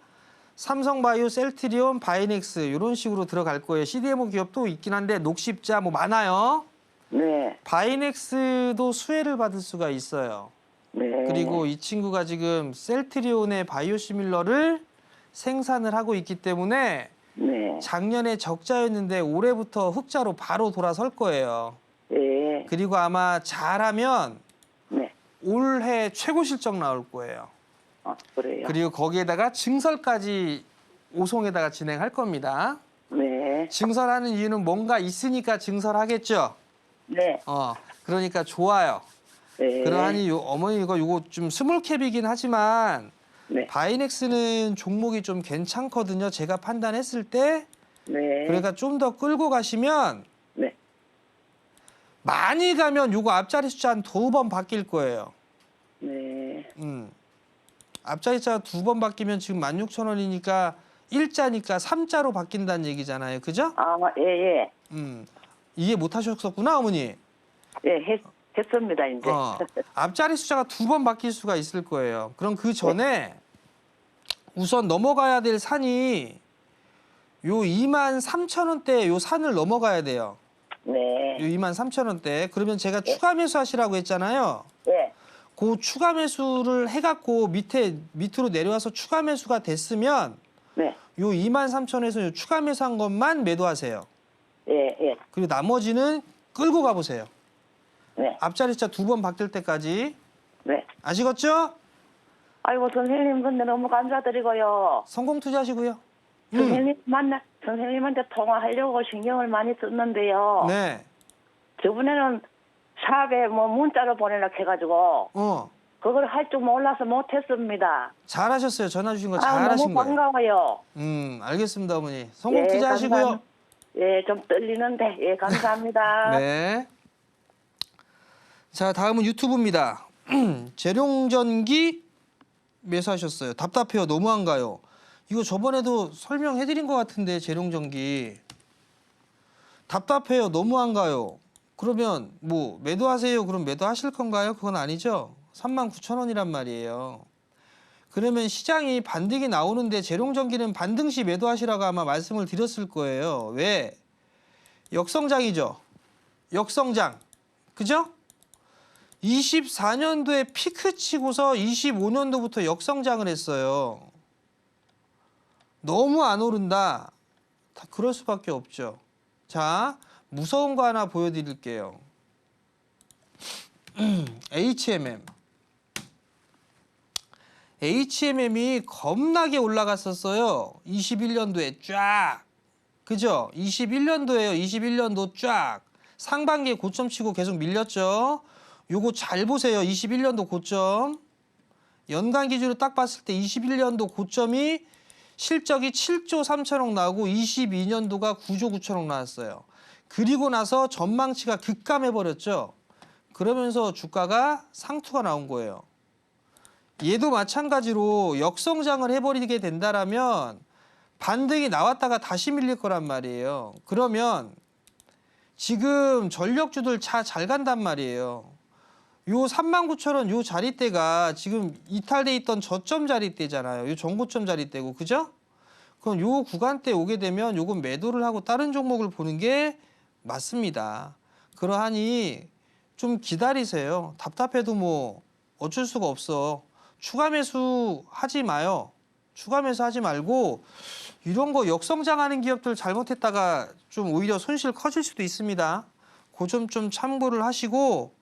삼성바이오, 셀트리온, 바이넥스 이런 식으로 들어갈 거예요. CDMO 기업도 있긴 한데 녹십자 뭐 많아요. 네. 바이넥스도 수혜를 받을 수가 있어요. 네. 그리고 이 친구가 지금 셀트리온의 바이오시밀러를 생산을 하고 있기 때문에 네. 작년에 적자였는데 올해부터 흑자로 바로 돌아설 거예요. 네. 그리고 아마 잘하면 네. 올해 최고 실적 나올 거예요. 아, 그래요? 그리고 거기에다가 증설까지 오송에다가 진행할 겁니다. 네. 증설하는 이유는 뭔가 있으니까 증설하겠죠. 네. 그러니까 좋아요. 네. 그러하니 어머니 이거 좀 스몰캡이긴 하지만 네. 바이넥스는 종목이 좀 괜찮거든요. 제가 판단했을 때. 네. 그러니까 좀 더 끌고 가시면 네. 많이 가면 요거 앞자리 숫자 한 2번 바뀔 거예요. 네. 앞자리 숫자 2번 바뀌면 지금 16,000원이니까 1자니까 3자로 바뀐다는 얘기잖아요. 그죠? 아, 예, 예. 이해 못 하셨었구나, 어머니. 예, 했습니다, 이제. 앞자리 숫자가 2번 바뀔 수가 있을 거예요. 그럼 그 전에 우선 넘어가야 될 산이 요 23,000원대 요 산을 넘어가야 돼요. 네. 요 23,000원대. 그러면 제가 추가 매수하시라고 했잖아요. 예. 그 추가 매수를 해갖고 밑으로 내려와서 추가 매수가 됐으면 네. 요 23,000원에서 요 추가 매수한 것만 매도하세요. 예, 예. 그리고 나머지는 끌고 가보세요. 네. 앞자리 숫자 2번 바뀔 때까지. 네. 아시겠죠? 아이고, 선생님, 근데 너무 감사드리고요. 성공 투자하시고요. 선생님한테 통화하려고 신경을 많이 썼는데요. 네. 저번에는 샵에 뭐 문자로 보내려고 해가지고, 그걸 할 줄 몰라서 못했습니다. 잘하셨어요. 전화 주신 거 아, 잘하신 너무 거예요. 반가워요. 알겠습니다, 어머니. 성공 예, 투자하시고요. 예, 좀 떨리는데, 예, 감사합니다. 네. 자, 다음은 유튜브입니다. 재룡전기 매수하셨어요. 답답해요. 너무한가요? 이거 저번에도 설명해드린 것 같은데 재룡전기. 답답해요. 너무한가요? 그러면 뭐 매도하세요. 그럼 매도하실 건가요? 그건 아니죠. 39,000원이란 말이에요. 그러면 시장이 반등이 나오는데 재룡전기는 반등 시 매도하시라고 아마 말씀을 드렸을 거예요. 왜? 역성장이죠. 역성장. 그죠? 24년도에 피크 치고서 25년도부터 역성장을 했어요. 너무 안 오른다. 다 그럴 수밖에 없죠. 자, 무서운 거 하나 보여드릴게요. HMM. HMM이 겁나게 올라갔었어요. 21년도에 쫙. 그죠? 21년도에요. 21년도 쫙. 상반기에 고점 치고 계속 밀렸죠. 요거 잘 보세요. 21년도 고점. 연간 기준으로 딱 봤을 때 21년도 고점이 실적이 7조 3천억 나오고 22년도가 9조 9천억 나왔어요. 그리고 나서 전망치가 급감해버렸죠. 그러면서 주가가 상투가 나온 거예요. 얘도 마찬가지로 역성장을 해버리게 된다라면 반등이 나왔다가 다시 밀릴 거란 말이에요. 그러면 지금 전력주들 잘 간단 말이에요. 요 39,000원 요 자리대가 지금 이탈돼 있던 저점 자리대잖아요. 요 전고점 자리대고, 그죠? 그럼 요 구간대 오게 되면 요건 매도를 하고 다른 종목을 보는 게 맞습니다. 그러하니 좀 기다리세요. 답답해도 뭐 어쩔 수가 없어. 추가 매수 하지 마요. 추가 매수 하지 말고 이런 거 역성장하는 기업들 잘못했다가 좀 오히려 손실 커질 수도 있습니다. 그 점 좀 참고를 하시고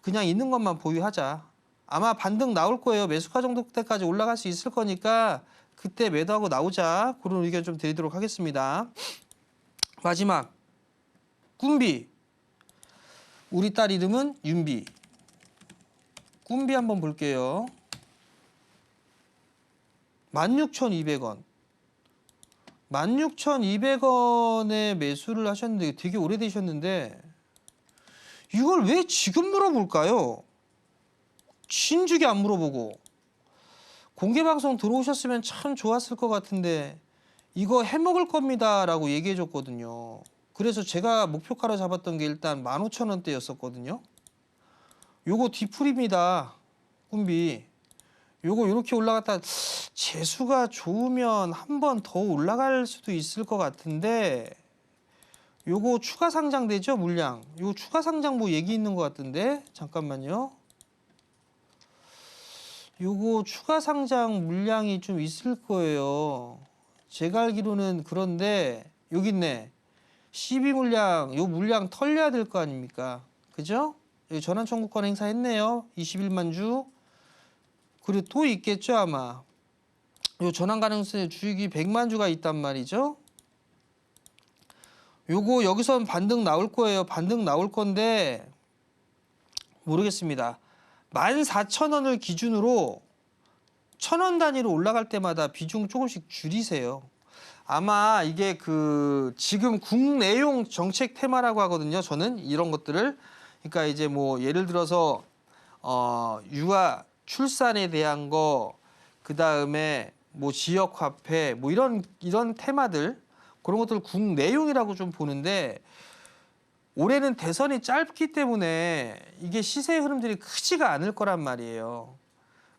그냥 있는 것만 보유하자. 아마 반등 나올 거예요. 매수가 정도 때까지 올라갈 수 있을 거니까 그때 매도하고 나오자. 그런 의견 좀 드리도록 하겠습니다. 마지막 꿈비. 우리 딸 이름은 윤비. 꿈비 한번 볼게요. 16,200원. 16,200원에 매수를 하셨는데 되게 오래되셨는데 이걸 왜 지금 물어볼까요? 진즉에 안 물어보고. 공개방송 들어오셨으면 참 좋았을 것 같은데 이거 해먹을 겁니다 라고 얘기해 줬거든요. 그래서 제가 목표가로 잡았던 게 일단 15,000원대였었거든요. 요거 뒤풀입니다. 꿈비. 요거 이렇게 올라갔다 재수가 좋으면 한 번 더 올라갈 수도 있을 것 같은데 요거 추가 상장되죠, 물량. 요 추가 상장 뭐 얘기 있는 것 같은데 잠깐만요. 요거 추가 상장 물량이 좀 있을 거예요. 제가 알기로는. 그런데 여기 있네. 12 물량, 요 물량 털려야 될 거 아닙니까? 그죠? 여기 전환 청구권 행사했네요. 21만 주. 그리고 또 있겠죠, 아마. 요 전환 가능성의 주식이 100만 주가 있단 말이죠. 요거 여기선 반등 나올 거예요. 반등 나올 건데 모르겠습니다. 14,000원을 기준으로 1,000원 단위로 올라갈 때마다 비중 조금씩 줄이세요. 아마 이게 그 지금 국내용 정책 테마라고 하거든요. 저는 이런 것들을. 그러니까 이제 뭐 예를 들어서 유아 출산에 대한 거, 그다음에 뭐 지역 화폐, 뭐 이런 테마들, 그런 것들 국내용이라고 좀 보는데 올해는 대선이 짧기 때문에 이게 시세의 흐름들이 크지가 않을 거란 말이에요.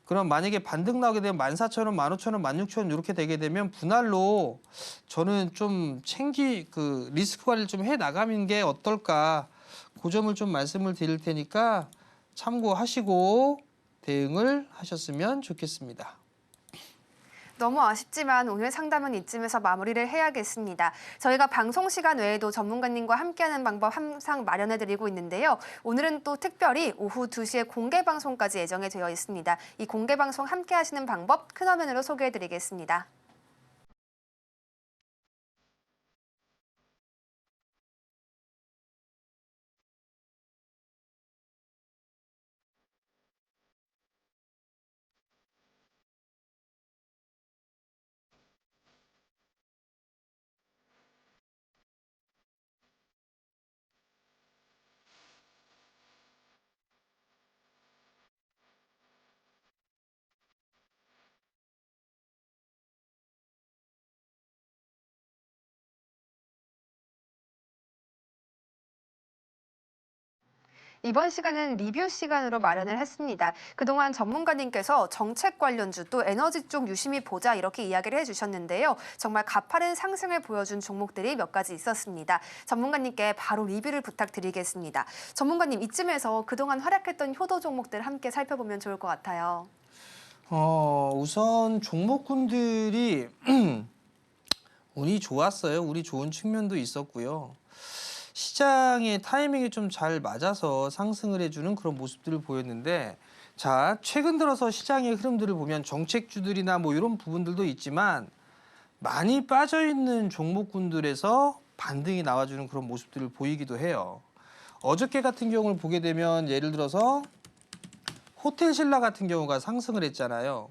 그럼 만약에 반등 나오게 되면 14,000원, 15,000원, 16,000원 이렇게 되게 되면 분할로 저는 좀 리스크 관리를 좀 해 나가는 게 어떨까, 그 점을 좀 말씀을 드릴 테니까 참고하시고 대응을 하셨으면 좋겠습니다. 너무 아쉽지만 오늘 상담은 이쯤에서 마무리를 해야겠습니다. 저희가 방송 시간 외에도 전문가님과 함께하는 방법 항상 마련해드리고 있는데요. 오늘은 또 특별히 오후 2시에 공개 방송까지 예정이 되어 있습니다. 이 공개 방송 함께하시는 방법 큰 화면으로 소개해드리겠습니다. 이번 시간은 리뷰 시간으로 마련을 했습니다. 그동안 전문가님께서 정책 관련주 또 에너지 쪽 유심히 보자 이렇게 이야기를 해주셨는데요. 정말 가파른 상승을 보여준 종목들이 몇 가지 있었습니다. 전문가님께 바로 리뷰를 부탁드리겠습니다. 전문가님, 이쯤에서 그동안 활약했던 효도 종목들 함께 살펴보면 좋을 것 같아요. 우선 종목군들이 운이 좋았어요. 운이 좋은 측면도 있었고요. 시장의 타이밍이 좀 잘 맞아서 상승을 해주는 그런 모습들을 보였는데, 자, 최근 들어서 시장의 흐름들을 보면 정책주들이나 뭐 이런 부분들도 있지만 많이 빠져있는 종목군들에서 반등이 나와주는 그런 모습들을 보이기도 해요. 어저께 같은 경우를 보게 되면 예를 들어서 호텔신라 같은 경우가 상승을 했잖아요.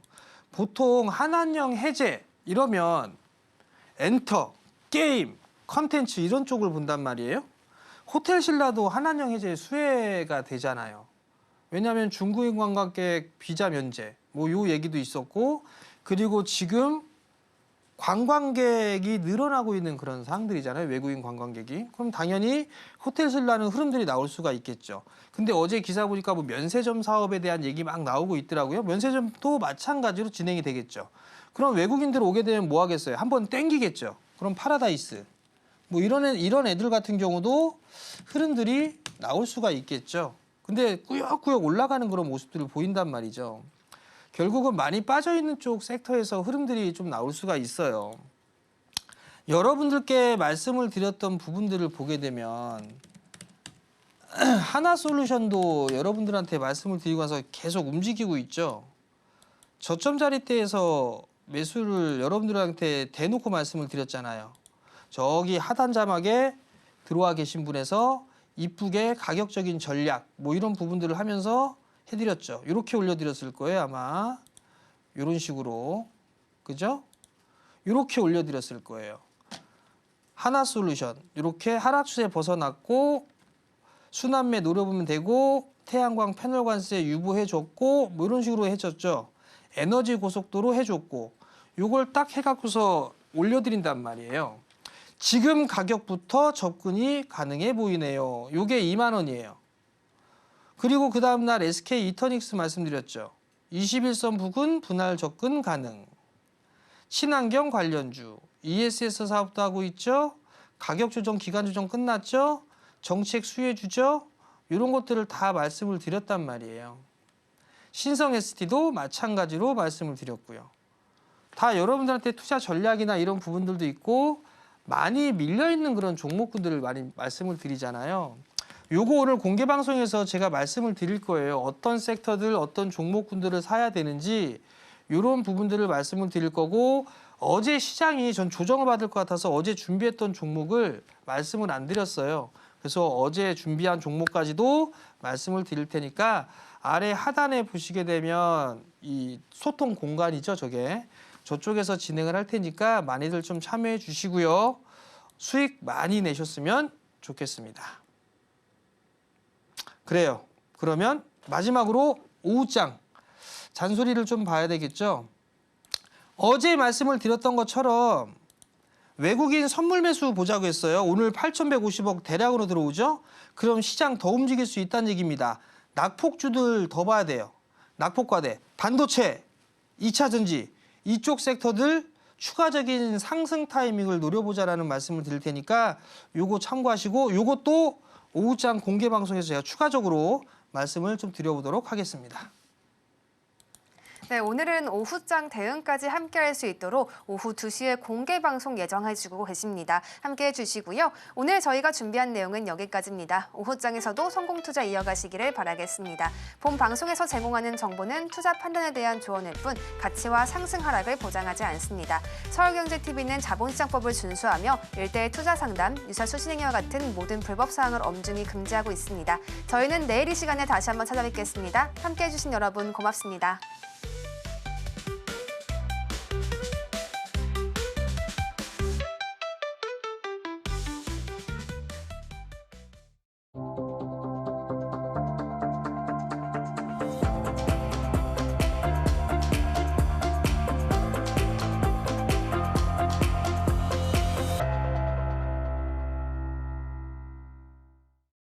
보통 한한령 해제 이러면 엔터, 게임, 컨텐츠 이런 쪽을 본단 말이에요. 호텔신라도 한한령 해제 수혜가 되잖아요. 왜냐하면 중국인 관광객 비자 면제 뭐 요 얘기도 있었고, 그리고 지금 관광객이 늘어나고 있는 그런 상황들이잖아요. 외국인 관광객이. 그럼 당연히 호텔신라는 흐름들이 나올 수가 있겠죠. 근데 어제 기사 보니까 뭐 면세점 사업에 대한 얘기 막 나오고 있더라고요. 면세점도 마찬가지로 진행이 되겠죠. 그럼 외국인들 오게 되면 뭐 하겠어요? 한번 땡기겠죠. 그럼 파라다이스. 뭐 이런 애들 같은 경우도 흐름들이 나올 수가 있겠죠. 근데 꾸역꾸역 올라가는 그런 모습들을 보인단 말이죠. 결국은 많이 빠져있는 쪽 섹터에서 흐름들이 좀 나올 수가 있어요. 여러분들께 말씀을 드렸던 부분들을 보게 되면 하나솔루션도 여러분들한테 말씀을 드리고 나서 계속 움직이고 있죠. 저점 자리대에서 매수를 여러분들한테 대놓고 말씀을 드렸잖아요. 저기 하단 자막에 들어와 계신 분에서 이쁘게 가격적인 전략 뭐 이런 부분들을 하면서 해드렸죠. 이렇게 올려드렸을 거예요, 아마. 이런 식으로. 그죠? 이렇게 올려드렸을 거예요. 하나솔루션. 이렇게 하락추세 벗어났고 순환매 노려보면 되고 태양광 패널 관세 유보해줬고 뭐 이런 식으로 해줬죠. 에너지 고속도로 해줬고 요걸 딱 해갖고서 올려드린단 말이에요. 지금 가격부터 접근이 가능해 보이네요. 요게 2만 원이에요. 그리고 그 다음날 SK 이터닉스 말씀드렸죠. 21선 부근 분할 접근 가능. 친환경 관련주. ESS 사업도 하고 있죠. 가격 조정, 기간 조정 끝났죠. 정책 수혜주죠. 이런 것들을 다 말씀을 드렸단 말이에요. 신성 ST도 마찬가지로 말씀을 드렸고요. 다 여러분들한테 투자 전략이나 이런 부분들도 있고 많이 밀려있는 그런 종목군들을 많이 말씀을 드리잖아요. 요거 오늘 공개 방송에서 제가 말씀을 드릴 거예요. 어떤 섹터들, 어떤 종목군들을 사야 되는지 이런 부분들을 말씀을 드릴 거고, 어제 시장이 전 조정을 받을 것 같아서 어제 준비했던 종목을 말씀을 안 드렸어요. 그래서 어제 준비한 종목까지도 말씀을 드릴 테니까 아래 하단에 보시게 되면 이 소통 공간이죠, 저게. 저쪽에서 진행을 할 테니까 많이들 좀 참여해 주시고요. 수익 많이 내셨으면 좋겠습니다. 그래요. 그러면 마지막으로 오후장 잔소리를 좀 봐야 되겠죠. 어제 말씀을 드렸던 것처럼 외국인 선물 매수 보자고 했어요. 오늘 8,150억 대량으로 들어오죠. 그럼 시장 더 움직일 수 있다는 얘기입니다. 낙폭주들 더 봐야 돼요. 낙폭과대, 반도체, 2차 전지 이쪽 섹터들 추가적인 상승 타이밍을 노려보자라는 말씀을 드릴 테니까 요거 참고하시고, 요것도 오후장 공개 방송에서 제가 추가적으로 말씀을 좀 드려보도록 하겠습니다. 네, 오늘은 오후장 대응까지 함께할 수 있도록 오후 2시에 공개 방송 예정해주고 계십니다. 함께해 주시고요. 오늘 저희가 준비한 내용은 여기까지입니다. 오후장에서도 성공 투자 이어가시기를 바라겠습니다. 본 방송에서 제공하는 정보는 투자 판단에 대한 조언일 뿐 가치와 상승 하락을 보장하지 않습니다. 서울경제TV는 자본시장법을 준수하며 일대일 투자 상담, 유사수 신행위와 같은 모든 불법 사항을 엄중히 금지하고 있습니다. 저희는 내일 이 시간에 다시 한번 찾아뵙겠습니다. 함께해 주신 여러분 고맙습니다.